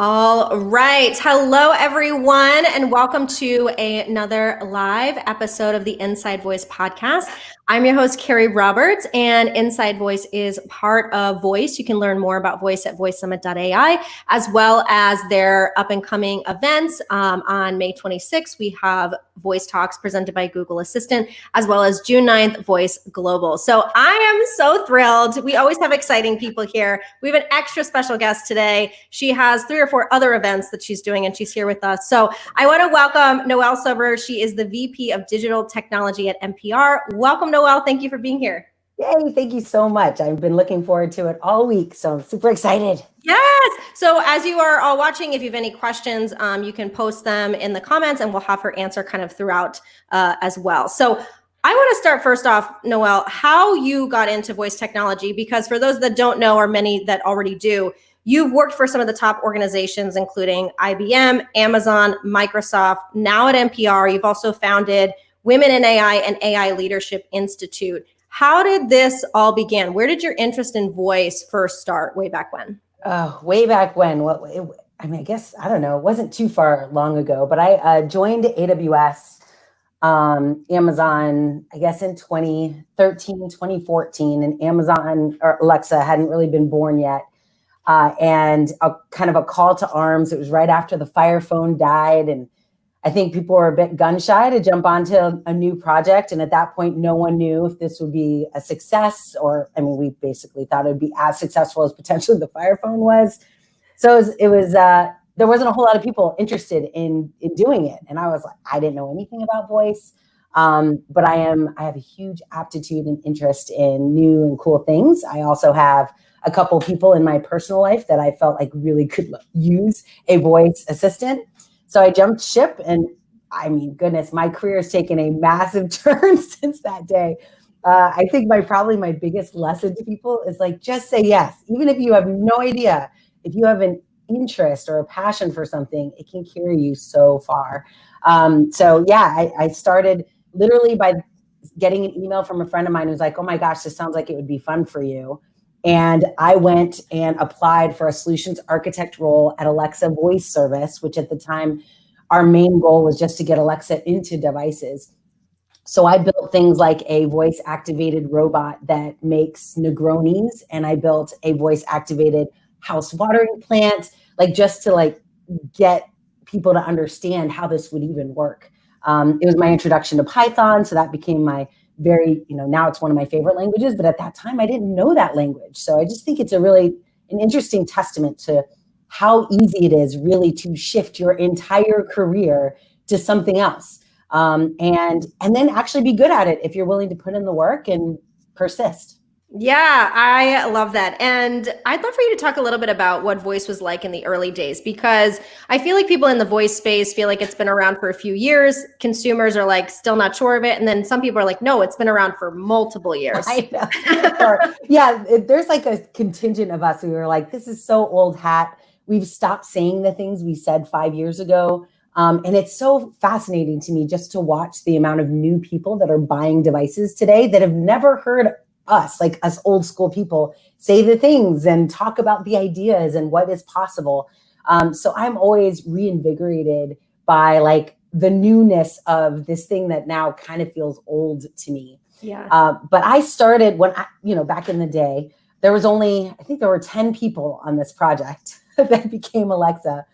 All right. Hello, everyone, and welcome to another live episode of the Inside Voice podcast. I'm your host, Carrie Roberts, and Inside Voice is part of Voice. You can learn more about Voice at voicesummit.ai, as well as their up-and-coming events. On May 26th, we have Voice Talks presented by Google Assistant, as well as June 9th, Voice Global. So I am so thrilled. We always have exciting people here. We have an extra special guest today. She has 3 or 4 other events that she's doing, and she's here with us. So I want to welcome Noelle. She is the VP of Digital Technology at NPR. Welcome, Noelle. Thank you for being here. Yay, thank you so much. I've been looking forward to it all week, so I'm super excited. Yes. So as you are all watching, if you have any questions, you can post them in the comments and we'll have her answer kind of throughout as well. So I want to start first off, Noelle, how you got into voice technology, because for those that don't know, or many that already do, you've worked for some of the top organizations, including IBM, Amazon, Microsoft, now at NPR. You've also founded Women in AI and AI Leadership Institute. How did this all begin? Where did your interest in voice first start way back when? Way back when? I guess, I don't know, it wasn't too far long ago, but I joined AWS, Amazon, I guess in 2013, 2014, and Amazon or Alexa hadn't really been born yet. And a kind of a call to arms. It was right after the Fire phone died. And I think people were a bit gun shy to jump onto a new project. And at that point, no one knew if this would be a success we basically thought it would be as successful as potentially the Fire phone was. So there wasn't a whole lot of people interested in doing it. And I was like, I didn't know anything about voice. But I have a huge aptitude and interest in new and cool things. I also have a couple people in my personal life that I felt like really could use a voice assistant. So I jumped ship, and goodness, my career has taken a massive turn since that day. I think probably my biggest lesson to people is just say yes. Even if you have no idea, if you have an interest or a passion for something, it can carry you so far. I started literally by getting an email from a friend of mine who's like, oh my gosh, this sounds like it would be fun for you. And I went and applied for a solutions architect role at Alexa Voice Service, which at the time, our main goal was just to get Alexa into devices. So I built things like a voice activated robot that makes Negronis, and I built a voice activated house watering plant, just to get people to understand how this would even work. It was my introduction to Python, so that became my now it's one of my favorite languages, but at that time I didn't know that language. So I just think it's an interesting testament to how easy it is really to shift your entire career to something else. And then actually be good at it if you're willing to put in the work and persist. Yeah, I love that. And I'd love for you to talk a little bit about what voice was like in the early days, because I feel like people in the voice space feel like it's been around for a few years. Consumers are still not sure of it. And then some people are like, no, it's been around for multiple years. I know. Yeah, there's a contingent of us who are like, this is so old hat. We've stopped saying the things we said 5 years ago. And it's so fascinating to me just to watch the amount of new people that are buying devices today that have never heard us old school people, say the things and talk about the ideas and what is possible. So I'm always reinvigorated by the newness of this thing that now kind of feels old to me. Yeah. But I started when back in the day, there were 10 people on this project that became Alexa.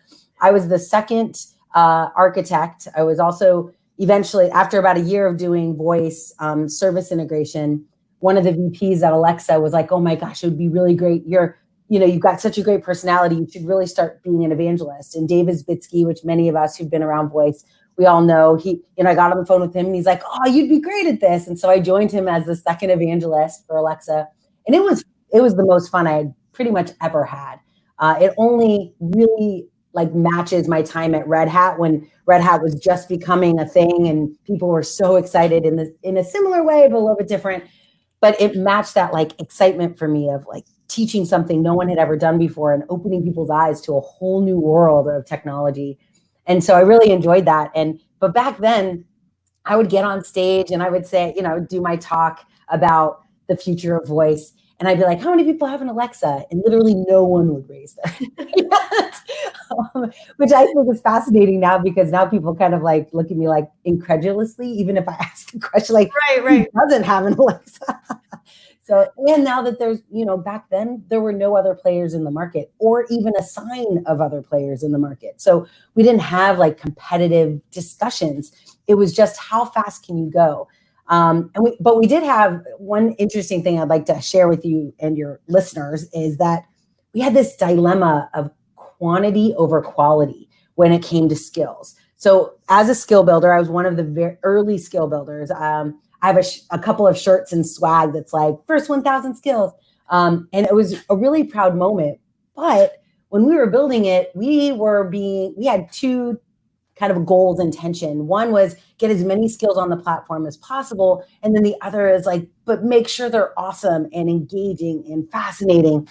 I was the second architect. I was also eventually, after about a year of doing voice service integration, one of the VPs at Alexa was like, oh my gosh, it would be really great. You've got such a great personality. You should really start being an evangelist. And David Zbitsky, which many of us who've been around voice, we all know, I got on the phone with him and he's like, oh, you'd be great at this. And so I joined him as the second evangelist for Alexa. And it was the most fun I had pretty much ever had. It only really matches my time at Red Hat, when Red Hat was just becoming a thing and people were so excited in a similar way, but a little bit different. But it matched that excitement for me of teaching something no one had ever done before and opening people's eyes to a whole new world of technology. And so I really enjoyed that. But back then I would get on stage and I would say, I would do my talk about the future of voice. And I'd be like, how many people have an Alexa? And literally no one would raise their hand. which I think is fascinating now, because now people kind of like look at me like incredulously, even if I ask the question, like, Right. who doesn't have an Alexa? So, and now that there's, back then there were no other players in the market, or even a sign of other players in the market. So we didn't have like competitive discussions. It was just, how fast can you go? But we did have one interesting thing I'd like to share with you and your listeners, is that we had this dilemma of quantity over quality when it came to skills. So as a skill builder, I was one of the very early skill builders. I have a couple of shirts and swag that's like first 1,000 skills. And it was a really proud moment. But when we were building it, we had two kind of goals and tension. One was get as many skills on the platform as possible. And then the other is like, but make sure they're awesome and engaging and fascinating.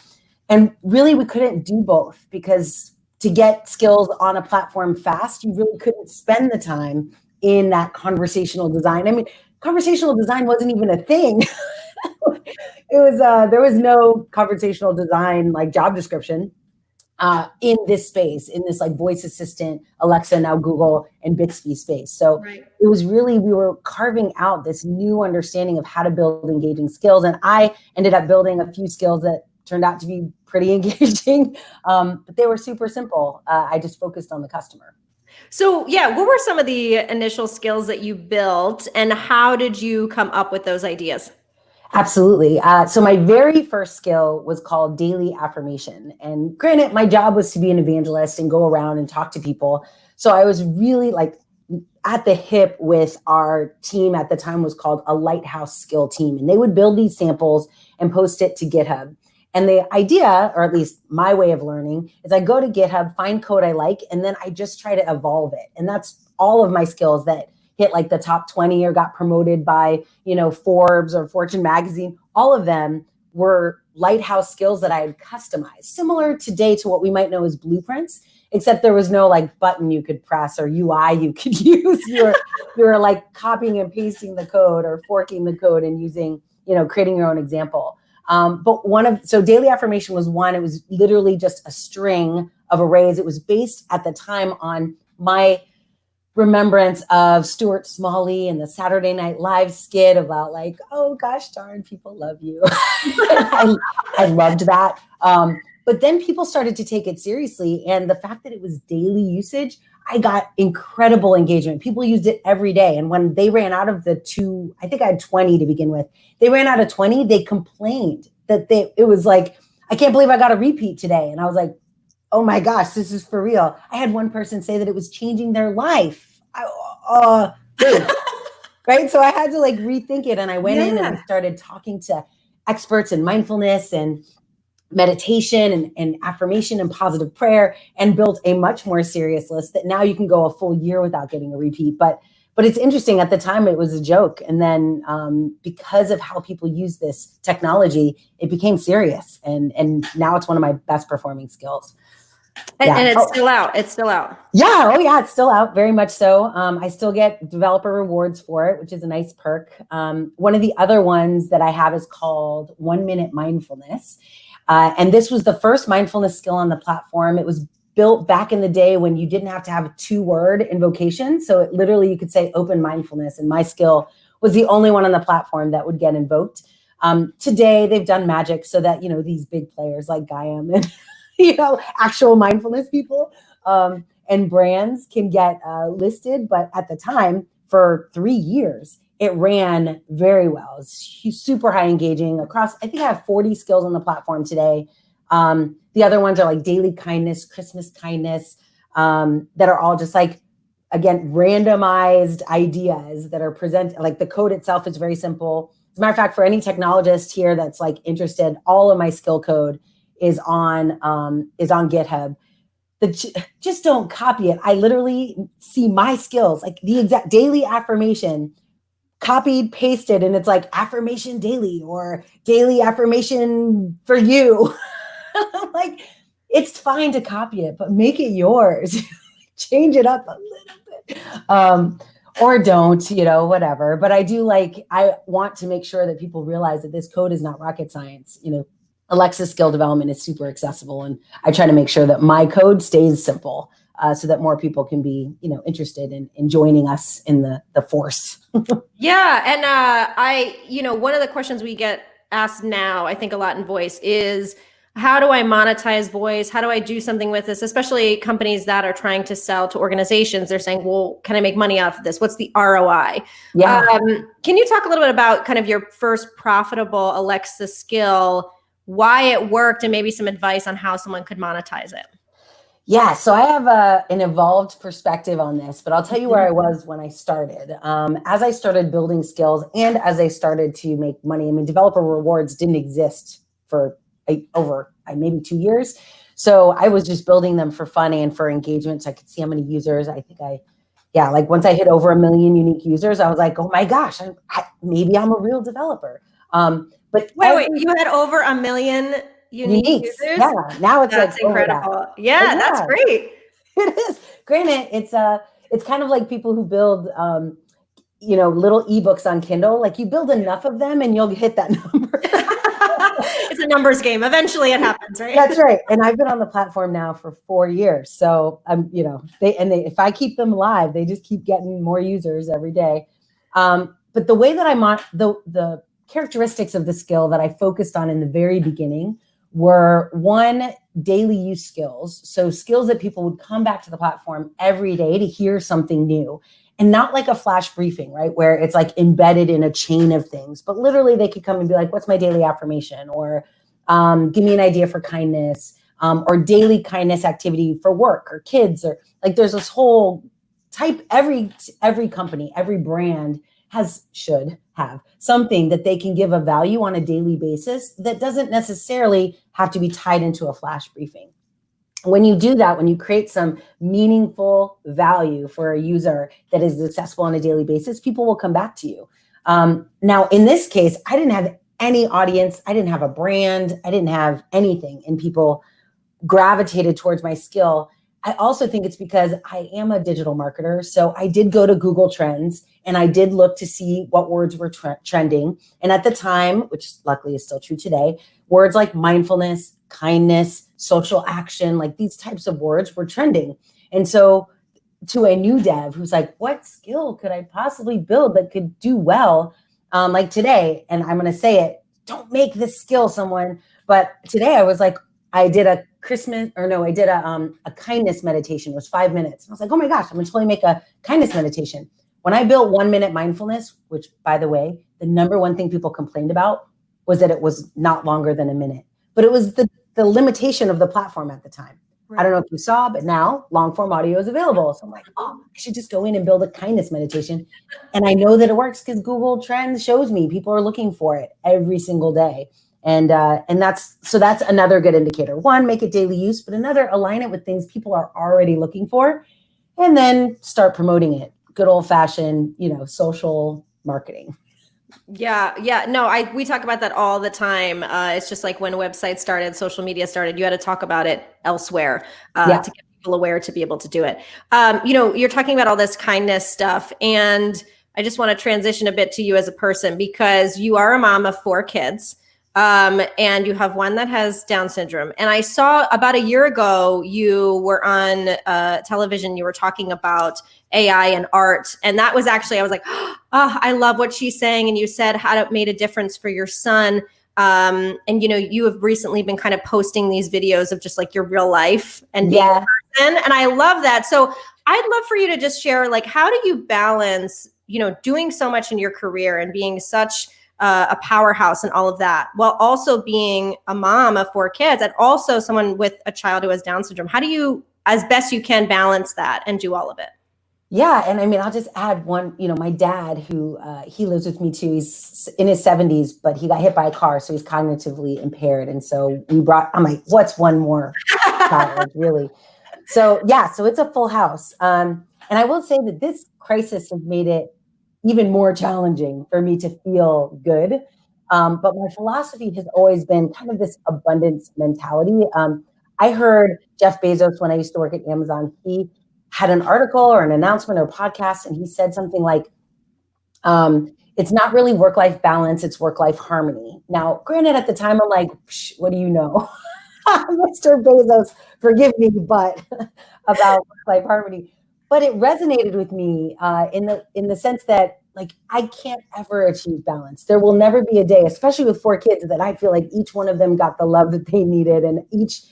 And really, we couldn't do both, because to get skills on a platform fast, you really couldn't spend the time in that conversational design. I mean, conversational design wasn't even a thing. There was no conversational design like job description in this space, in this like voice assistant, Alexa, now Google, and Bixby space. So It was really, we were carving out this new understanding of how to build engaging skills. And I ended up building a few skills that turned out to be pretty engaging, but they were super simple. I just focused on the customer. So yeah, what were some of the initial skills that you built, and how did you come up with those ideas? Absolutely. So my very first skill was called daily affirmation. And granted, my job was to be an evangelist and go around and talk to people. So I was really like at the hip with our team at the time, was called a lighthouse skill team. And they would build these samples and post it to GitHub. And the idea, or at least my way of learning, is I go to GitHub, find code I like, and then I just try to evolve it. And that's all of my skills that hit like the top 20 or got promoted by, Forbes or Fortune magazine. All of them were lighthouse skills that I had customized, similar today to what we might know as blueprints, except there was no like button you could press or UI you could use. You were like copying and pasting the code or forking the code and using, creating your own example. So daily affirmation was one. It was literally just a string of arrays. It was based at the time on my remembrance of Stuart Smalley and the Saturday Night Live skit about like, oh gosh darn, people love you. I loved that. But then people started to take it seriously. And the fact that it was daily usage, I got incredible engagement. People used it every day. And when they ran out of I think I had 20 to begin with. They ran out of 20, they complained that it was like, I can't believe I got a repeat today. And I was like, oh my gosh, this is for real. I had one person say that it was changing their life. Right? So I had to like rethink it. And I went in and I started talking to experts in mindfulness and meditation and affirmation and positive prayer, and built a much more serious list that now you can go a full year without getting a repeat. But it's interesting, at the time it was a joke. And then because of how people use this technology, it became serious. And now it's one of my best performing skills. And it's still out. It's still out. Yeah. Oh yeah. It's still out. Very much so. I still get developer rewards for it, which is a nice perk. One of the other ones that I have is called 1 Minute Mindfulness. And this was the first mindfulness skill on the platform. It was built back in the day when you didn't have to have a 2-word invocation. So it literally, you could say open mindfulness, and my skill was the only one on the platform that would get invoked. Today, they've done magic so that, these big players like Gaiam and, actual mindfulness people and brands can get listed. But at the time, for 3 years, it ran very well. It's super high engaging across. I think I have 40 skills on the platform today. The other ones are like daily kindness, Christmas kindness, that are all just like, again, randomized ideas that are presented. Like the code itself is very simple. As a matter of fact, for any technologist here that's like interested, all of my skill code is on GitHub. Just don't copy it. I literally see my skills, like the exact daily affirmation, copied, pasted, and it's like affirmation daily or daily affirmation for you. Like, it's fine to copy it, but make it yours. Change it up a little bit. Or don't, whatever. But I want to make sure that people realize that this code is not rocket science. Alexa skill development is super accessible. And I try to make sure that my code stays simple. so that more people can be, interested in joining us in the force. Yeah. And one of the questions we get asked now, I think a lot in voice is, how do I monetize voice? How do I do something with this? Especially companies that are trying to sell to organizations. They're saying, well, can I make money off of this? What's the ROI? Yeah. Can you talk a little bit about kind of your first profitable Alexa skill, why it worked, and maybe some advice on how someone could monetize it? Yeah, so I have an evolved perspective on this, but I'll tell you where I was when I started. As I started building skills and as I started to make money, developer rewards didn't exist for over maybe 2 years. So I was just building them for fun and for engagement, so I could see how many users. Like once I hit over 1 million unique users, I was like, oh my gosh, maybe I'm a real developer. But wait, you had over 1 million unique users? Yeah, now it's that's incredible. Yeah, that's great. It is. Granted, it's kind of like people who build little ebooks on Kindle. Like you build enough of them and you'll hit that number. It's a numbers game. Eventually it happens, right? That's right. And I've been on the platform now for 4 years. So if I keep them alive, they just keep getting more users every day. But the way that the characteristics of the skill that I focused on in the very beginning were, one, daily use skills. So skills that people would come back to the platform every day to hear something new, and not like a flash briefing, right? Where it's like embedded in a chain of things, but literally they could come and be like, what's my daily affirmation? Or give me an idea for kindness, or daily kindness activity for work or kids, or like there's this whole type. Every company, every brand should have something that they can give a value on a daily basis that doesn't necessarily have to be tied into a flash briefing. When you do that, when you create some meaningful value for a user that is accessible on a daily basis, people will come back to you. Now, in this case, I didn't have any audience. I didn't have a brand. I didn't have anything, and people gravitated towards my skill. I also think it's because I am a digital marketer. So I did go to Google Trends and I did look to see what words were trending. And at the time, which luckily is still true today, words like mindfulness, kindness, social action, like these types of words were trending. And so to a new dev who's like, what skill could I possibly build that could do well? Like today, and I'm going to say it, don't make this skill someone. But today I was like, I did a kindness meditation. It was 5 minutes. And I was like, oh my gosh, I'm going to totally make a kindness meditation. When I built 1 minute mindfulness, which by the way, the number one thing people complained about was that it was not longer than a minute, but it was the limitation of the platform at the time. Right. I don't know if you saw, but now long form audio is available. So I'm like, oh, I should just go in and build a kindness meditation. And I know that it works because Google Trends shows me people are looking for it every single day. And that's another good indicator. One, make it daily use, but another, align it with things people are already looking for, and then start promoting it. Good old fashioned, social marketing. Yeah. No, we talk about that all the time. It's just like when websites started, social media started, you had to talk about it elsewhere to get people aware to be able to do it. You're talking about all this kindness stuff, and I just want to transition a bit to you as a person, because you are a mom of 4 kids. And you have one that has Down syndrome. And I saw about a year ago, you were on television, you were talking about AI and art. And that was actually, I was like, oh, I love what she's saying. And you said how it made a difference for your son. And, you have recently been kind of posting these videos of just like your real life and being a person. And I love that. So I'd love for you to just share, like, how do you balance, doing so much in your career and being such a powerhouse and all of that, while also being a mom of 4 kids and also someone with a child who has Down syndrome? How do you, as best you can, balance that and do all of it? Yeah. And I'll just add one, my dad, who he lives with me too. He's in his 70s, but he got hit by a car. So he's cognitively impaired. And so I'm like, what's one more child, really? So it's a full house. And I will say that this crisis has made it even more challenging for me to feel good. But my philosophy has always been kind of this abundance mentality. I heard Jeff Bezos, when I used to work at Amazon, he had an article or an announcement or podcast, and he said something like, it's not really work-life balance, it's work-life harmony. Now, granted, at the time, I'm like, what do you know? Mr. Bezos, forgive me, but about work-life harmony. But it resonated with me in the sense that like I can't ever achieve balance. There will never be a day, especially with 4 kids, that I feel like each one of them got the love that they needed, and each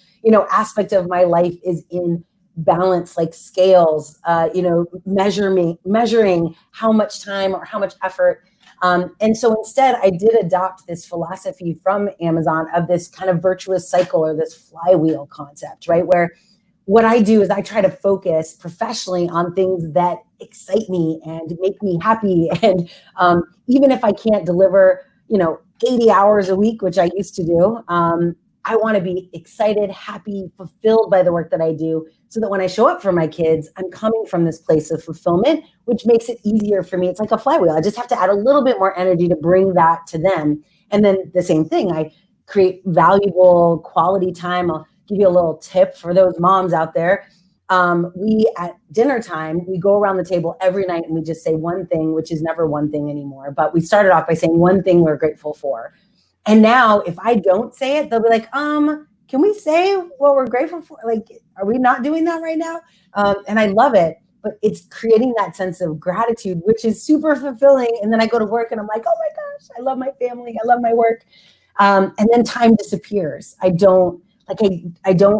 aspect of my life is in balance, like scales. Measuring how much time or how much effort. And so instead, I did adopt this philosophy from Amazon of this kind of virtuous cycle or this flywheel concept, right? Where what I do is I try to focus professionally on things that excite me and make me happy. And even if I can't deliver, 80 hours a week, which I used to do, I want to be excited, happy, fulfilled by the work that I do, so that when I show up for my kids, I'm coming from this place of fulfillment, which makes it easier for me. It's like a flywheel. I just have to add a little bit more energy to bring that to them. And then the same thing, I create valuable quality time. I'll give you a little tip for those moms out there. We at dinner time, we go around the table every night and we just say one thing, which is never one thing anymore. But we started off by saying one thing we're grateful for. And now if I don't say it, they'll be like, can we say what we're grateful for? Like, are we not doing that right now? And I love it, but it's creating that sense of gratitude, which is super fulfilling. And then I go to work and I'm like, oh my gosh, I love my family. I love my work. And then time disappears. I don't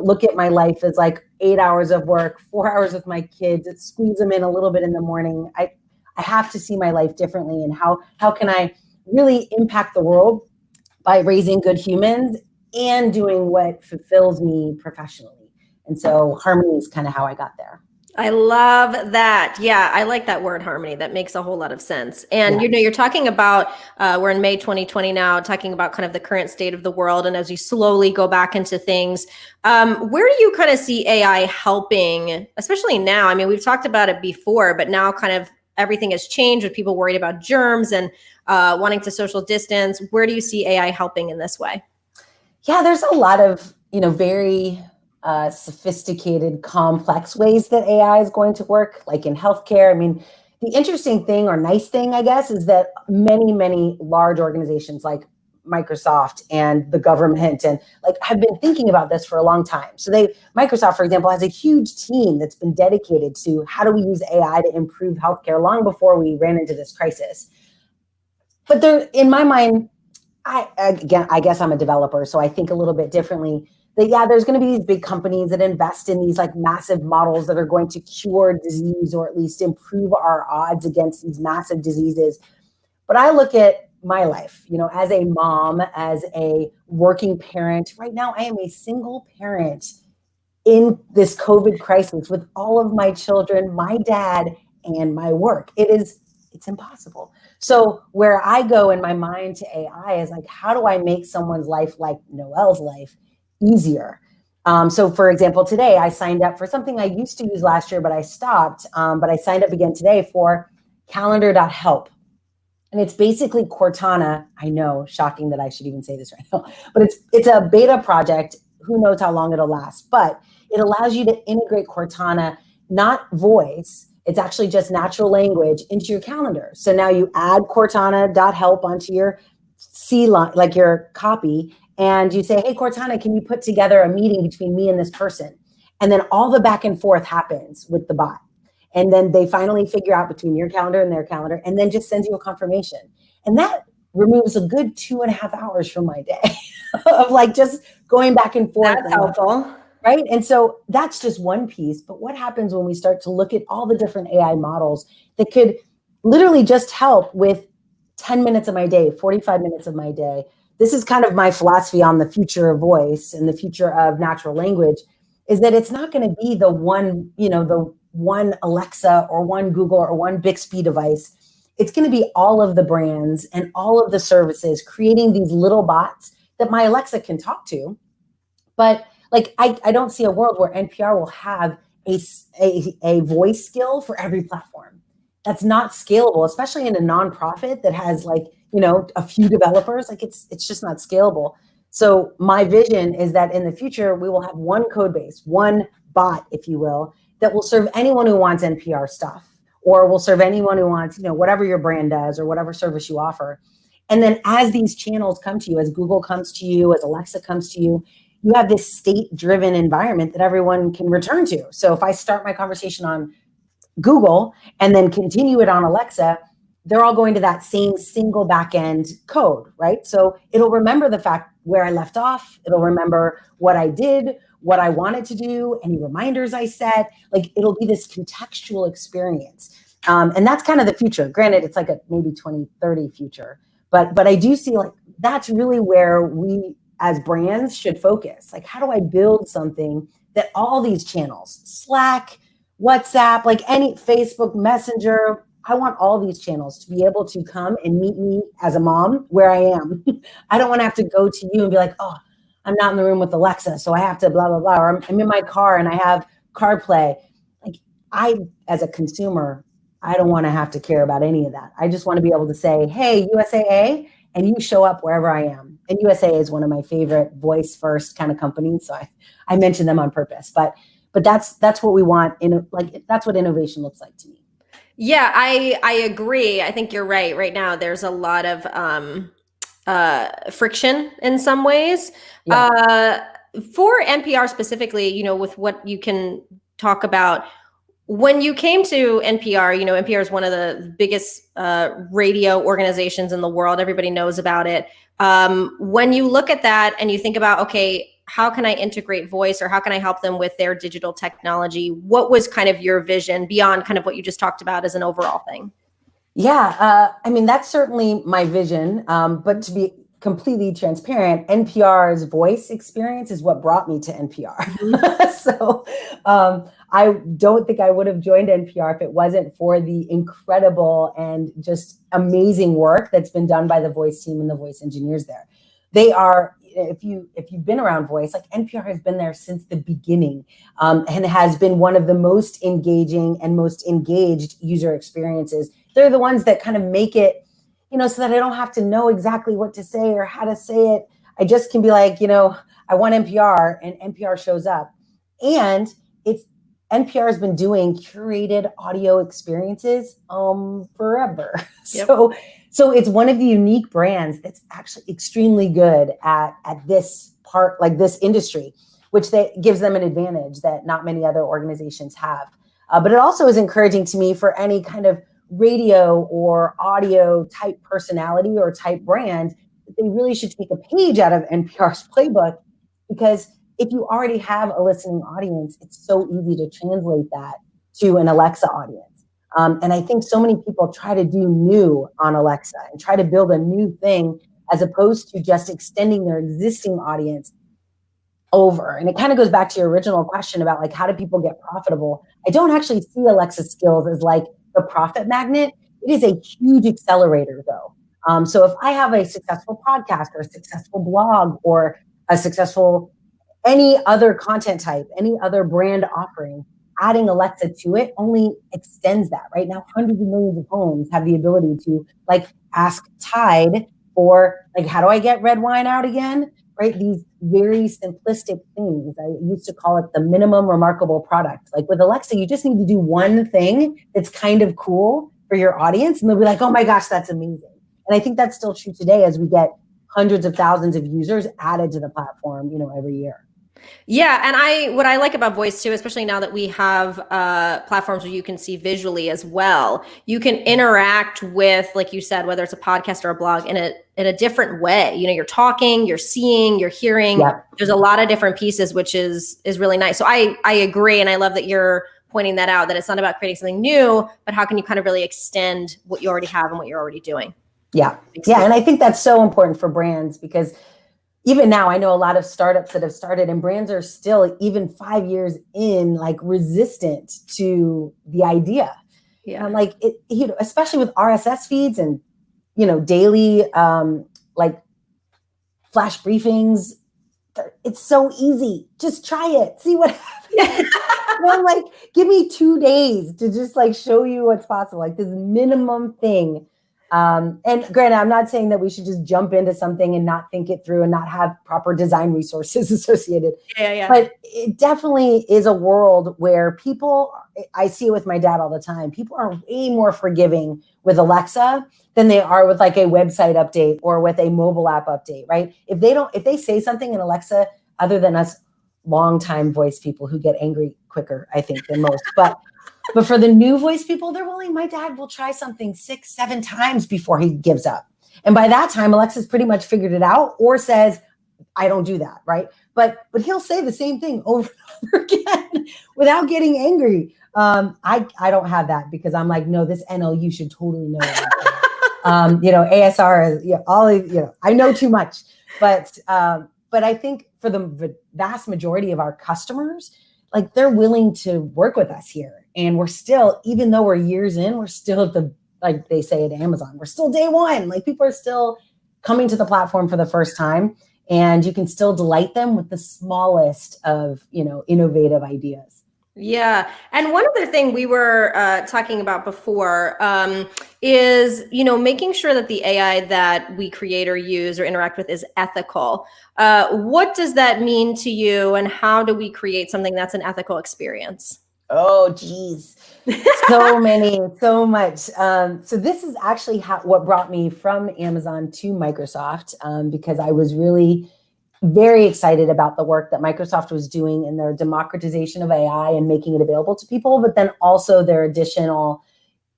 look at my life as like 8 hours of work, 4 hours with my kids, squeeze them in a little bit in the morning. I have to see my life differently, and how can I really impact the world by raising good humans and doing what fulfills me professionally. And so harmony is kind of how I got there. I love that. Yeah, I like that word harmony. That makes a whole lot of sense. And, you're talking about, we're in May 2020 now, talking about kind of the current state of the world. And as you slowly go back into things, where do you kind of see AI helping, especially now? I mean, we've talked about it before, but now kind of everything has changed with people worried about germs and wanting to social distance. Where do you see AI helping in this way? Yeah, there's a lot of, very sophisticated, complex ways that AI is going to work, like in healthcare. I mean, the interesting thing or nice thing, I guess, is that many, many large organizations like Microsoft and the government and have been thinking about this for a long time. So Microsoft, for example, has a huge team that's been dedicated to how do we use AI to improve healthcare long before we ran into this crisis. But there, in my mind, I guess I'm a developer, so I think a little bit differently. That there's going to be these big companies that invest in these massive models that are going to cure disease or at least improve our odds against these massive diseases. But I look at my life, as a mom, as a working parent. Right now, I am a single parent in this COVID crisis with all of my children, my dad, and my work. It's impossible. So where I go in my mind to AI is how do I make someone's life like Noelle's life easier? So for example, today I signed up for something I used to use last year, but I stopped. But I signed up again today for calendar.help. And it's basically Cortana. I know, shocking that I should even say this right now, but it's a beta project. Who knows how long it'll last, but it allows you to integrate Cortana, not voice. It's actually just natural language into your calendar. So now you add Cortana.help onto your C line, like your copy, and you say, hey, Cortana, can you put together a meeting between me and this person? And then all the back and forth happens with the bot. And then they finally figure out between your calendar and their calendar, and then just sends you a confirmation. And that removes a good 2.5 hours from my day of just going back and forth. That's helpful. Right. And so that's just one piece. But what happens when we start to look at all the different AI models that could literally just help with 10 minutes of my day, 45 minutes of my day? This is kind of my philosophy on the future of voice and the future of natural language, is that it's not going to be the one Alexa or one Google or one Bixby device. It's going to be all of the brands and all of the services creating these little bots that my Alexa can talk to. But I don't see a world where NPR will have a voice skill for every platform. That's not scalable, especially in a nonprofit that has a few developers. It's just not scalable. So my vision is that in the future, we will have one code base, one bot, if you will, that will serve anyone who wants NPR stuff, or will serve anyone who wants, whatever your brand does or whatever service you offer. And then as these channels come to you, as Google comes to you, as Alexa comes to you, you have this state-driven environment that everyone can return to. So if I start my conversation on Google and then continue it on Alexa, they're all going to that same single backend code, right? So it'll remember the fact where I left off. It'll remember what I did, what I wanted to do, any reminders I set. Like, it'll be this contextual experience. And that's kind of the future. Granted, it's like a maybe 2030 future, but I do see like that's really where we as brands should focus. Like, how do I build something that all these channels, Slack, WhatsApp, like any Facebook Messenger, I want all these channels to be able to come and meet me as a mom where I am. I don't want to have to go to you and be like, oh, I'm not in the room with Alexa, so I have to blah, blah, blah. Or I'm in my car and I have CarPlay. Like, I, as a consumer, I don't want to have to care about any of that. I just want to be able to say, hey, USAA, and you show up wherever I am. And USAA is one of my favorite voice first kind of companies. So I mentioned them on purpose. But that's what we want. That's what innovation looks like to me. Yeah, I agree. I think you're right. Right now, there's a lot of friction in some ways. Yeah. For NPR specifically, you know, with what you can talk about, when you came to NPR, you know, NPR is one of the biggest radio organizations in the world. Everybody knows about it. When you look at that and you think about, okay, how can I integrate voice, or how can I help them with their digital technology? What was kind of your vision beyond kind of what you just talked about as an overall thing? Yeah, I mean, that's certainly my vision. But to be completely transparent, NPR's voice experience is what brought me to NPR. Mm-hmm. So I don't think I would have joined NPR if it wasn't for the incredible and just amazing work that's been done by the voice team and the voice engineers there. They are, if you've been around voice, like NPR has been there since the beginning, and has been one of the most engaging and most engaged user experiences. They're the ones that kind of make it, you know, so that I don't have to know exactly what to say or how to say it. I just can be like, you know, I want NPR, and NPR shows up. And NPR has been doing curated audio experiences forever. Yep. So it's one of the unique brands that's actually extremely good at this part, like this industry, which gives them an advantage that not many other organizations have. But it also is encouraging to me for any kind of radio or audio type personality or type brand, they really should take a page out of NPR's playbook, because if you already have a listening audience, it's so easy to translate that to an Alexa audience. And I think so many people try to do new on Alexa and try to build a new thing as opposed to just extending their existing audience over. And it kind of goes back to your original question about like, how do people get profitable? I don't actually see Alexa skills as like the profit magnet. It is a huge accelerator though. So if I have a successful podcast or a successful blog or a successful any other content type, any other brand offering, adding Alexa to it only extends that. Right now, hundreds of millions of homes have the ability to like ask Tide for like, how do I get red wine out again? Right? These very simplistic things. I used to call it the minimum remarkable product. Like with Alexa, you just need to do one thing that's kind of cool for your audience, and they'll be like, oh my gosh, that's amazing. And I think that's still true today as we get hundreds of thousands of users added to the platform, you know, every year. Yeah, and what I like about voice too, especially now that we have platforms where you can see visually as well, you can interact with, like you said, whether it's a podcast or a blog in a different way. You know, you're talking, you're seeing, you're hearing. Yeah. There's a lot of different pieces, which is really nice. So I agree, and I love that you're pointing that out, that it's not about creating something new, but how can you kind of really extend what you already have and what you're already doing. Yeah, and I think that's so important for brands, because even now, I know a lot of startups that have started, and brands are still, even 5 years in, like resistant to the idea. Yeah, and like it, you know, especially with RSS feeds and, you know, daily like flash briefings. It's so easy. Just try it. See what happens. Well, like, give me 2 days to just like show you what's possible. Like this minimum thing. And granted, I'm not saying that we should just jump into something and not think it through and not have proper design resources associated. Yeah. But it definitely is a world where people, I see it with my dad all the time, people are way more forgiving with Alexa than they are with like a website update or with a mobile app update, right? If they say something and Alexa other than us longtime voice people who get angry quicker, I think, than most. But for the new voice people, they're willing. My dad will try something 6, 7 times before he gives up. And by that time, Alexa's pretty much figured it out or says, I don't do that, right? But he'll say the same thing over and over again without getting angry. I don't have that because I'm like, no, this NLU should totally know about that. ASR is I know too much, but I think for the vast majority of our customers, like they're willing to work with us here, and we're still, even though we're years in, we're still at the, like they say at Amazon, we're still day one. Like people are still coming to the platform for the first time, and you can still delight them with the smallest of innovative ideas. Yeah. And one other thing we were talking about before is, making sure that the AI that we create or use or interact with is ethical. What does that mean to you, and how do we create something that's an ethical experience? Oh, geez. So much. So this is actually what brought me from Amazon to Microsoft, because I was really very excited about the work that Microsoft was doing in their democratization of AI and making it available to people, but then also their additional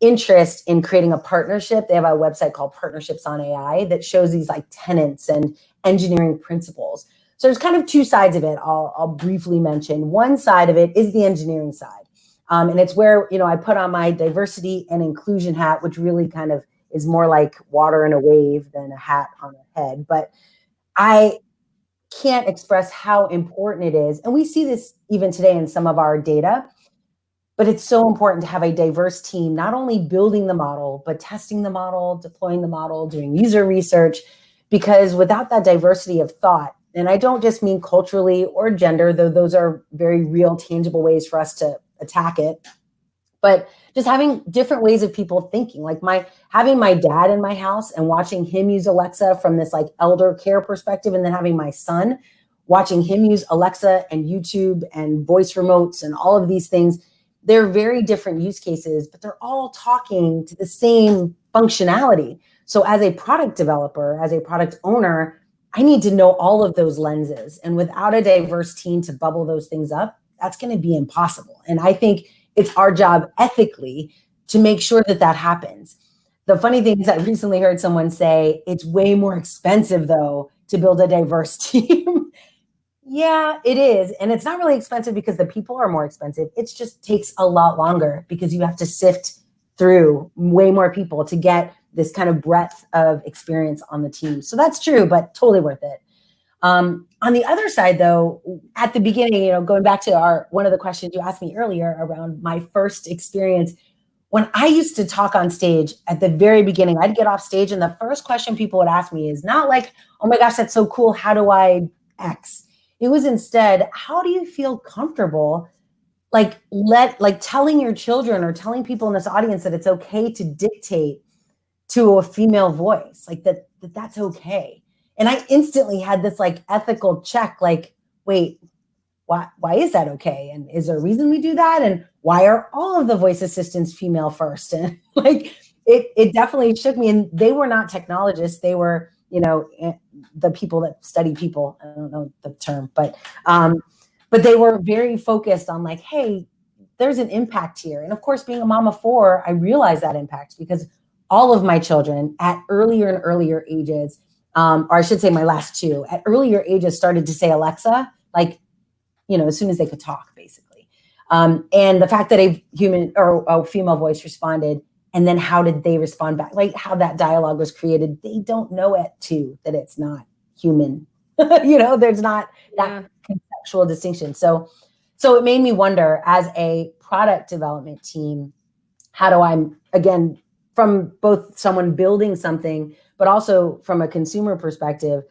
interest in creating a partnership. They have a website called Partnerships on AI that shows these like tenets and engineering principles. So there's kind of two sides of it. I'll briefly mention. One side of it is the engineering side. And it's where, I put on my diversity and inclusion hat, which really kind of is more like water in a wave than a hat on a head. But I can't express how important it is. And we see this even today in some of our data, but it's so important to have a diverse team, not only building the model, but testing the model, deploying the model, doing user research, because without that diversity of thought, and I don't just mean culturally or gender, though those are very real, tangible ways for us to attack it, but just having different ways of people thinking, like having my dad in my house and watching him use Alexa from this like elder care perspective, and then having my son watching him use Alexa and YouTube and voice remotes and all of these things. They're very different use cases, but they're all talking to the same functionality. So as a product developer, as a product owner, I need to know all of those lenses. And without a diverse team to bubble those things up, that's going to be impossible. And I think it's our job ethically to make sure that happens. The funny thing is I recently heard someone say it's way more expensive though to build a diverse team. Yeah, it is. And it's not really expensive because the people are more expensive. It just takes a lot longer because you have to sift through way more people to get this kind of breadth of experience on the team. So that's true, but totally worth it. On the other side, though, at the beginning, going back to one of the questions you asked me earlier around my first experience, when I used to talk on stage at the very beginning, I'd get off stage and the first question people would ask me is not like, oh my gosh, that's so cool. How do I X? It was instead, how do you feel comfortable like telling your children or telling people in this audience that it's okay to dictate to a female voice, like that's okay. And I instantly had this like ethical check, like, wait, why is that okay? And is there a reason we do that? And why are all of the voice assistants female first? And like, it definitely shook me. And they were not technologists. They were, the people that study people. I don't know the term, but they were very focused on like, hey, there's an impact here. And of course, being a mom of 4, I realized that impact because all of my children at earlier and earlier ages, or I should say my last 2, at earlier ages started to say Alexa, like, as soon as they could talk, basically. And the fact that a human or a female voice responded, and then how did they respond back? Like how that dialogue was created, they don't know it too, that it's not human. There's not that conceptual distinction. So it made me wonder, as a product development team, how do I, again, from both someone building something, but also from a consumer perspective,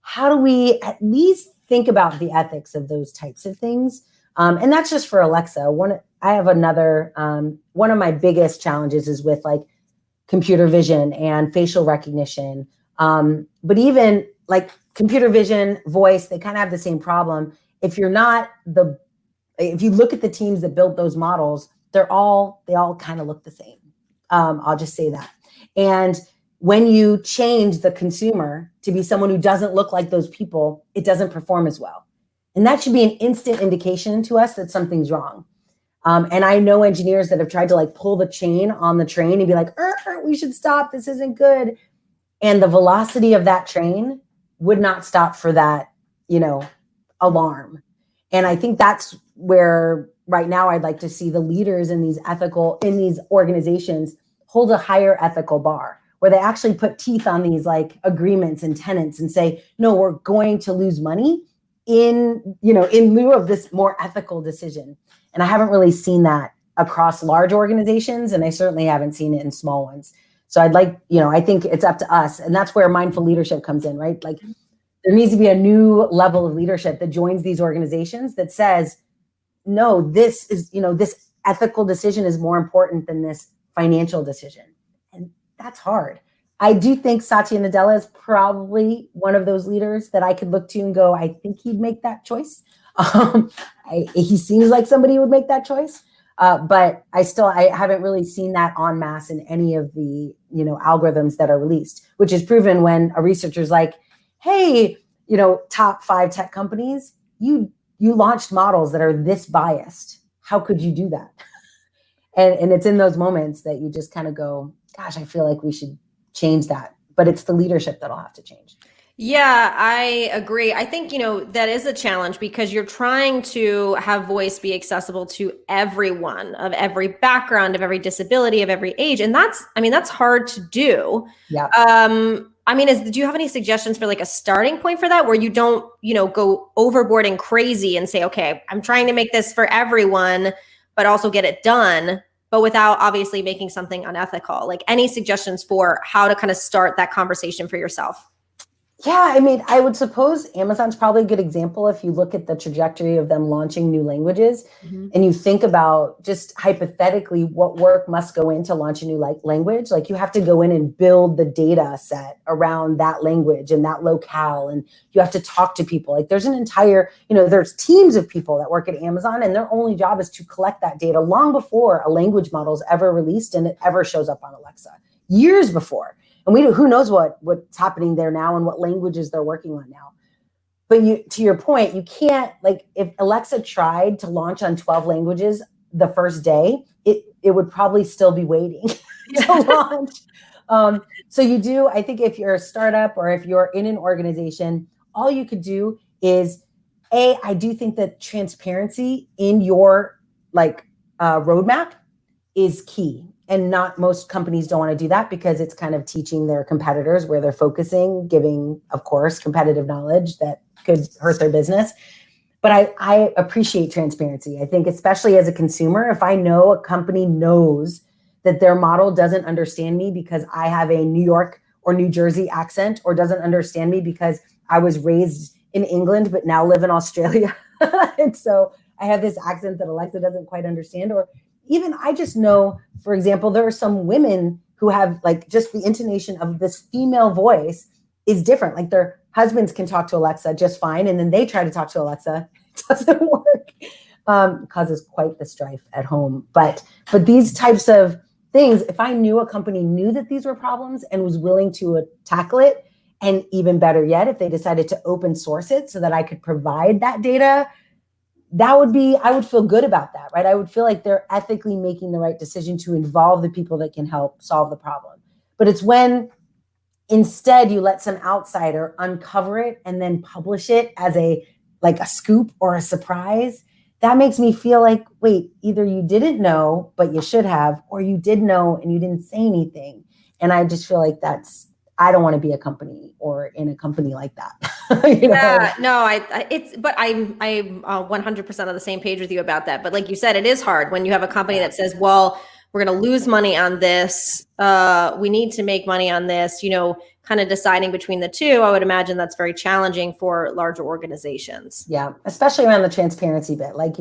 how do we at least think about the ethics of those types of things? And that's just for Alexa. I have another, one of my biggest challenges is with like computer vision and facial recognition. But even like computer vision, voice, they kind of have the same problem. If you look at the teams that built those models, they all kind of look the same. I'll just say that. And when you change the consumer to be someone who doesn't look like those people, it doesn't perform as well. And that should be an instant indication to us that something's wrong. And I know engineers that have tried to like pull the chain on the train and be like, we should stop. This isn't good. And the velocity of that train would not stop for that, alarm. And I think that's where right now I'd like to see the leaders in these organizations hold a higher ethical bar, where they actually put teeth on these like agreements and tenants and say, no, we're going to lose money in lieu of this more ethical decision. And I haven't really seen that across large organizations, and I certainly haven't seen it in small ones. So I'd like, I think it's up to us. And that's where mindful leadership comes in, right? Like there needs to be a new level of leadership that joins these organizations that says, no, this ethical decision is more important than this financial decision. And that's hard. I do think Satya Nadella is probably one of those leaders that I could look to and go, I think he'd make that choice. He seems like somebody who would make that choice. But I haven't really seen that en masse in any of the, algorithms that are released, which is proven when a researcher's like, hey, top 5 tech companies, you launched models that are this biased. How could you do that? And it's in those moments that you just kind of go, gosh, I feel like we should change that. But it's the leadership that'll have to change. Yeah, I agree. I think, that is a challenge because you're trying to have voice be accessible to everyone of every background, of every disability, of every age. And that's hard to do. Yeah. Do you have any suggestions for like a starting point for that where you don't, go overboard and crazy and say, okay, I'm trying to make this for everyone, but also get it done, but without obviously making something unethical? Like any suggestions for how to kind of start that conversation for yourself? Yeah, I would suppose Amazon's probably a good example if you look at the trajectory of them launching new languages and you think about just hypothetically what work must go into launch a new language. Like you have to go in and build the data set around that language and that locale, and you have to talk to people. Like there's an entire, there's teams of people that work at Amazon, and their only job is to collect that data long before a language model is ever released and it ever shows up on Alexa, years before. And who knows what's happening there now and what languages they're working on now. But to your point, you can't, like if Alexa tried to launch on 12 languages the first day, it would probably still be waiting to launch. So I think if you're a startup or if you're in an organization, all you could do is, I do think that transparency in your roadmap is key. And not most companies don't want to do that because it's kind of teaching their competitors where they're focusing, giving, of course, competitive knowledge that could hurt their business. But I appreciate transparency. I think especially as a consumer, if I know a company knows that their model doesn't understand me because I have a New York or New Jersey accent, or doesn't understand me because I was raised in England but now live in Australia, and so I have this accent that Alexa doesn't quite understand, or even I just know, for example, there are some women who have like just the intonation of this female voice is different. Like their husbands can talk to Alexa just fine. And then they try to talk to Alexa. It doesn't work. Causes quite the strife at home. But these types of things, if I knew a company knew that these were problems and was willing to tackle it, and even better yet, if they decided to open source it so that I could provide that data, I would feel good about that, right? I would feel like they're ethically making the right decision to involve the people that can help solve the problem. But it's when instead you let some outsider uncover it and then publish it as a scoop or a surprise. That makes me feel like, wait, either you didn't know, but you should have, or you did know and you didn't say anything. And I just feel like I don't want to be a company or in a company like that. Yeah, no, I'm 100% on the same page with you about that. But like you said, it is hard when you have a company that says, well, we're going to lose money on this. We need to make money on this, kind of deciding between the two. I would imagine that's very challenging for larger organizations. Yeah, especially around the transparency bit. Like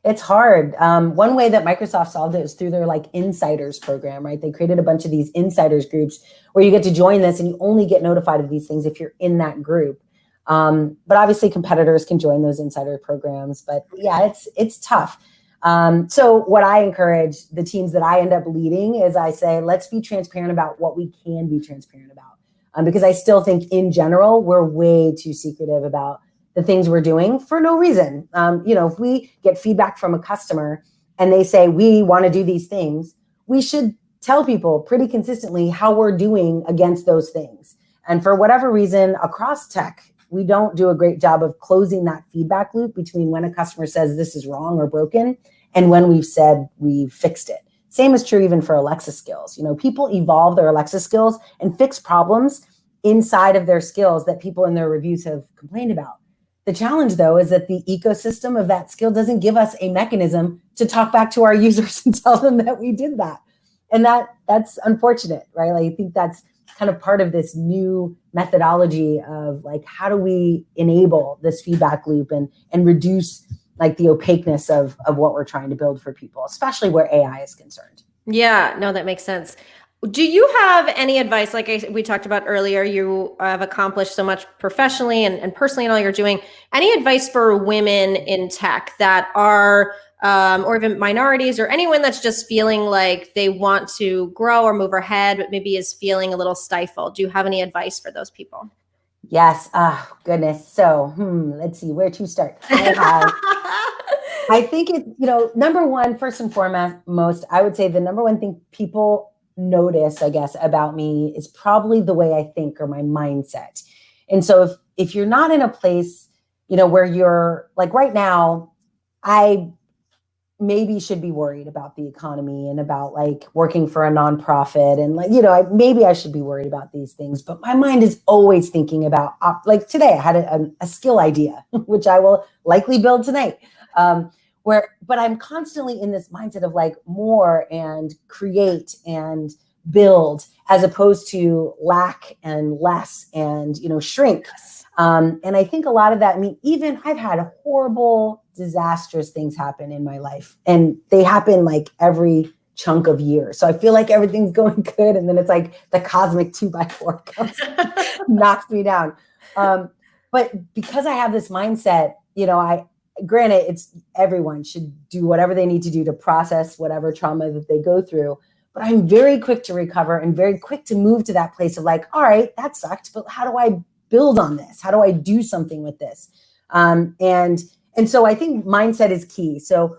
it's hard. One way that Microsoft solved it is through their insiders program, right? They created a bunch of these insiders groups where you get to join this and you only get notified of these things if you're in that group. But obviously competitors can join those insider programs, but yeah, it's tough. So what I encourage the teams that I end up leading is I say, let's be transparent about what we can be transparent about. Because I still think in general, we're way too secretive about the things we're doing for no reason. If we get feedback from a customer and they say, we want to do these things, we should tell people pretty consistently how we're doing against those things. And for whatever reason, across tech, we don't do a great job of closing that feedback loop between when a customer says this is wrong or broken and when we've said we've fixed it. Same is true even for Alexa skills. People evolve their Alexa skills and fix problems inside of their skills that people in their reviews have complained about. The challenge, though, is that the ecosystem of that skill doesn't give us a mechanism to talk back to our users and tell them that we did that. And that's unfortunate, right? I think that's kind of part of this new methodology of how do we enable this feedback loop and reduce the opaqueness of what we're trying to build for people, especially where AI is concerned. Yeah, no, that makes sense. Do you have any advice? We talked about earlier, you have accomplished so much professionally and personally in all you're doing. Any advice for women in tech that are, or even minorities or anyone that's just feeling like they want to grow or move ahead, but maybe is feeling a little stifled? Do you have any advice for those people? Yes. Oh, goodness. So, let's see where to start. I think it's, number one, first and foremost, I would say the number one thing people notice, I guess, about me is probably the way I think or my mindset. And so if you're not in a place, where you're right now, I maybe should be worried about the economy and about working for a nonprofit and maybe I should be worried about these things, but my mind is always thinking about today I had a skill idea, which I will likely build tonight. But I'm constantly in this mindset of more and create and build as opposed to lack and less and, shrink. And I think a lot of that, even I've had horrible, disastrous things happen in my life, and they happen every chunk of years. So I feel like everything's going good. And then it's the cosmic 2x4 comes, knocks me down. But because I have this mindset, granted, it's everyone should do whatever they need to do to process whatever trauma that they go through. But I'm very quick to recover and very quick to move to that place of all right, that sucked, but how do I build on this? How do I do something with this? And so I think mindset is key. So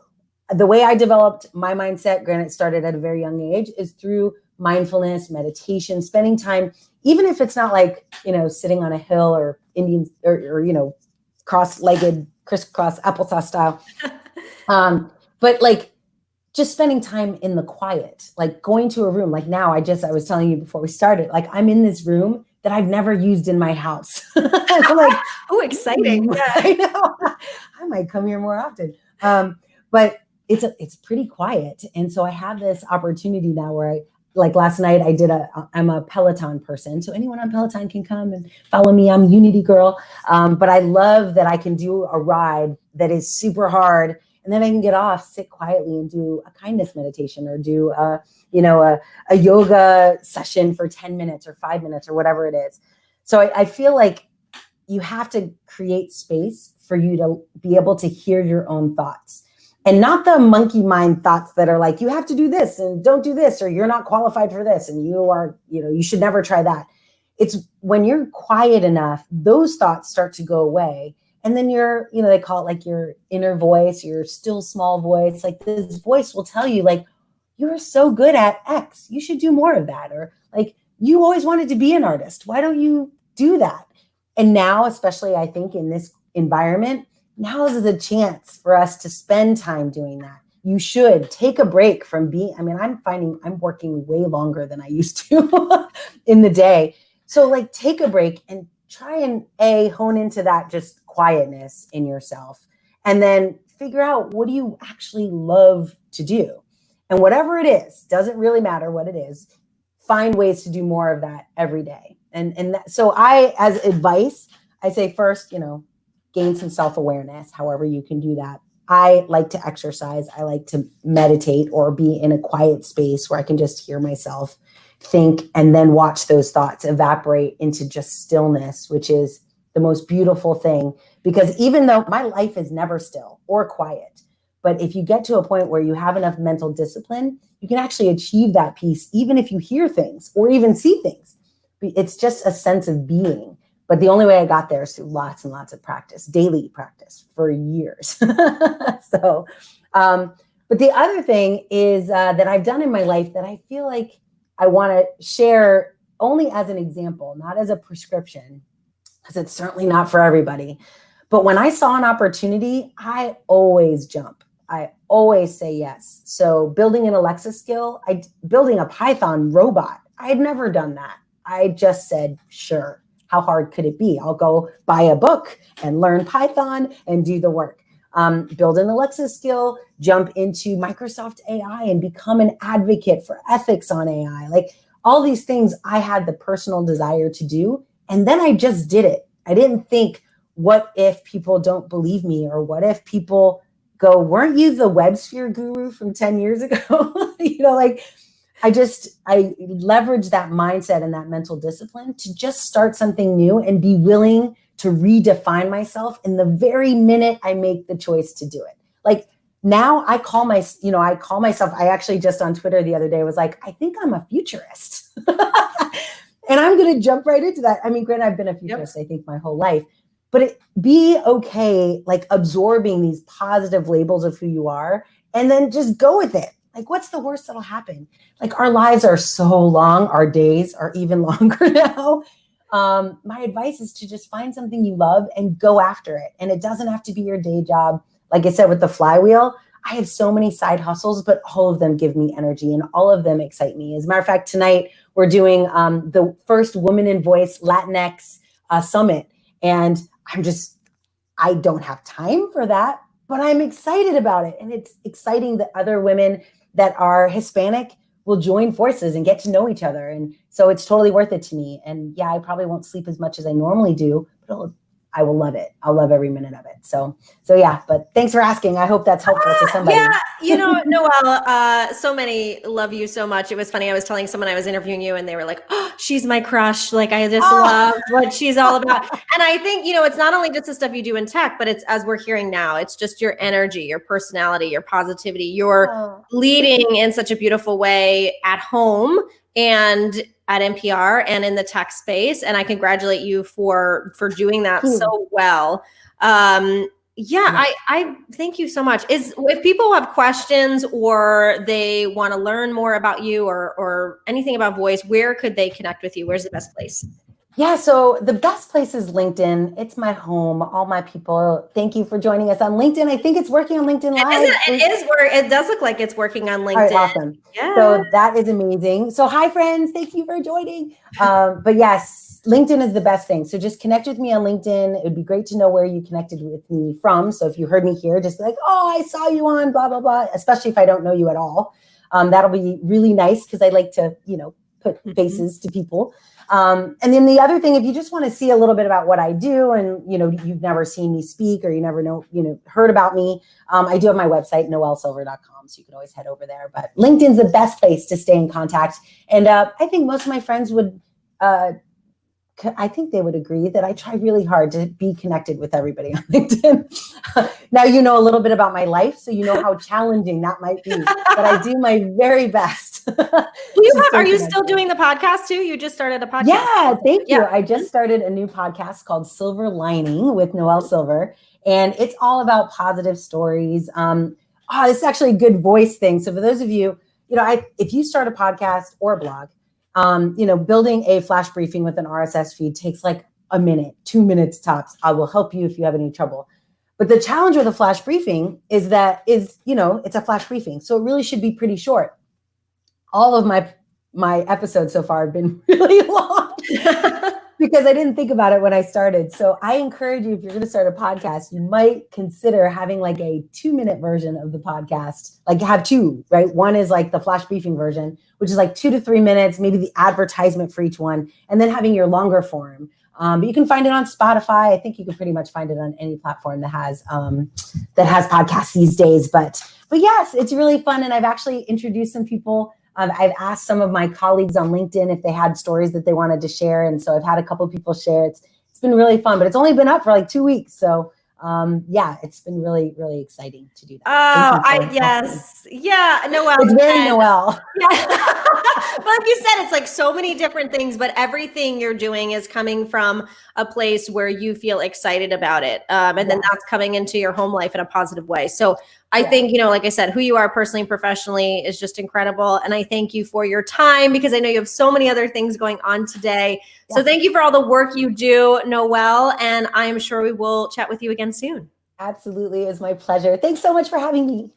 the way I developed my mindset, granted, it started at a very young age, is through mindfulness, meditation, spending time, even if it's not sitting on a hill or Indian or cross-legged, crisscross applesauce style. But just spending time in the quiet, going to a room. Now I was telling you before we started, I'm in this room that I've never used in my house. I'm oh, exciting. Yeah. I know. I might come here more often. But it's pretty quiet. And so I have this opportunity now where last night I'm a Peloton person. So anyone on Peloton can come and follow me. I'm Unity girl. But I love that I can do a ride that is super hard. And then I can get off, sit quietly and do a kindness meditation or do a yoga session for 10 minutes or 5 minutes or whatever it is. So I feel like you have to create space for you to be able to hear your own thoughts. And not the monkey mind thoughts that are you have to do this and don't do this, or you're not qualified for this and you are, you should never try that. It's when you're quiet enough, those thoughts start to go away. And then your, they call it your inner voice, your still small voice. This voice will tell you you're so good at X, you should do more of that. Or you always wanted to be an artist. Why don't you do that? And now, especially I think in this environment, now is a chance for us to spend time doing that. You should take a break from I'm finding I'm working way longer than I used to in the day. So take a break and try and hone into that just quietness in yourself, and then figure out what do you actually love to do. And whatever it is, doesn't really matter what it is, find ways to do more of that every day. So as advice, I say first, gain some self-awareness, however you can do that. I like to exercise. I like to meditate or be in a quiet space where I can just hear myself think and then watch those thoughts evaporate into just stillness, which is the most beautiful thing. Because even though my life is never still or quiet, but if you get to a point where you have enough mental discipline, you can actually achieve that peace, even if you hear things or even see things. It's just a sense of being. But the only way I got there is through lots and lots of practice, daily practice for years. So, but the other thing is that I've done in my life that I feel like I want to share only as an example, not as a prescription, because it's certainly not for everybody. But when I saw an opportunity, I always jump. I always say yes. So building an Alexa skill, building a Python robot, I had never done that. I just said, sure. How hard could it be? I'll go buy a book and learn Python and do the work. Build an Alexa skill, jump into Microsoft AI and become an advocate for ethics on AI. Like all these things I had the personal desire to do. And then I just did it. I didn't think, what if people don't believe me? Or what if people go, weren't you the WebSphere guru from 10 years ago? Like I leveraged that mindset and that mental discipline to just start something new and be willing to redefine myself in the very minute I make the choice to do it. Like now I call myself, I actually just on Twitter the other day was like, I think I'm a futurist. And I'm going to jump right into that. I mean, granted, I've been a futurist, I think, my whole life, but be okay, like absorbing these positive labels of who you are and then just go with it. Like, what's the worst that'll happen? Like, our lives are so long. Our days are even longer now. My advice is to just find something you love and go after it. And it doesn't have to be your day job. Like I said, with the flywheel, I have so many side hustles, but all of them give me energy and all of them excite me. As a matter of fact, tonight we're doing the first Woman in Voice Latinx Summit. And I don't have time for that, but I'm excited about it. And it's exciting that other women that are Hispanic will join forces and get to know each other. And so it's totally worth it to me. And yeah, I probably won't sleep as much as I normally do, but I will love it. I'll love every minute of it. So yeah, but thanks for asking. I hope that's helpful to somebody. Yeah, Noelle, so many love you so much. It was funny. I was telling someone I was interviewing you and they were like, oh, she's my crush. Like, I just love what she's all about. And I think, it's not only just the stuff you do in tech, but it's, as we're hearing now, it's just your energy, your personality, your positivity, you're leading in such a beautiful way at home and at NPR and in the tech space. And I congratulate you for doing that so well. I thank you so much. If people have questions or they want to learn more about you or anything about voice, where could they connect with you? Where's the best place? Yeah, so the best place is LinkedIn. It's my home. All my people, thank you for joining us on LinkedIn. I think it's working on LinkedIn Live. It does look like it's working on LinkedIn. All right, awesome. Yeah. So that is amazing. So hi, friends. Thank you for joining. But yes, LinkedIn is the best thing. So just connect with me on LinkedIn. It would be great to know where you connected with me from. So if you heard me here, just be like, oh, I saw you on blah, blah, blah, especially if I don't know you at all. That'll be really nice because I like to, put faces to people. And then the other thing, if you just want to see a little bit about what I do and, you've never seen me speak or you never heard about me, I do have my website, noellesilver.com. So you can always head over there. But LinkedIn's the best place to stay in contact. And I think most of my friends would, I think they would agree that I try really hard to be connected with everybody on LinkedIn. Now you know a little bit about my life, so you know how challenging that might be. But I do my very best. Are you still doing the podcast too? You just started a podcast. Yeah, thank you. I just started a new podcast called Silver Lining with Noelle Silver, and it's all about positive stories. This is actually a good voice thing. So for those of you, if you start a podcast or a blog, building a flash briefing with an RSS feed takes like a minute, 2 minutes tops. I will help you if you have any trouble. But the challenge with a flash briefing is it's a flash briefing. So it really should be pretty short. All of my episodes so far have been really long because I didn't think about it when I started. So I encourage you, if you're going to start a podcast, you might consider having like a 2-minute version of the podcast, like have two, right? One is like the flash briefing version, which is like 2 to 3 minutes, maybe the advertisement for each one, and then having your longer form. But you can find it on Spotify. I think you can pretty much find it on any platform that has podcasts these days. But yes, it's really fun. And I've actually introduced some people. I've asked some of my colleagues on LinkedIn if they had stories that they wanted to share. And so I've had a couple of people share. It's been really fun, but it's only been up for like 2 weeks. So it's been really, really exciting to do that. Yes. Yeah. Noelle. It's very Noelle. Yeah. like you said, it's like so many different things, but everything you're doing is coming from a place where you feel excited about it. And then that's coming into your home life in a positive way. So I think, you know, like I said, who you are personally and professionally is just incredible. And I thank you for your time because I know you have so many other things going on today. So thank you for all the work you do, Noelle. And I am sure we will chat with you again soon. Absolutely. It was my pleasure. Thanks so much for having me.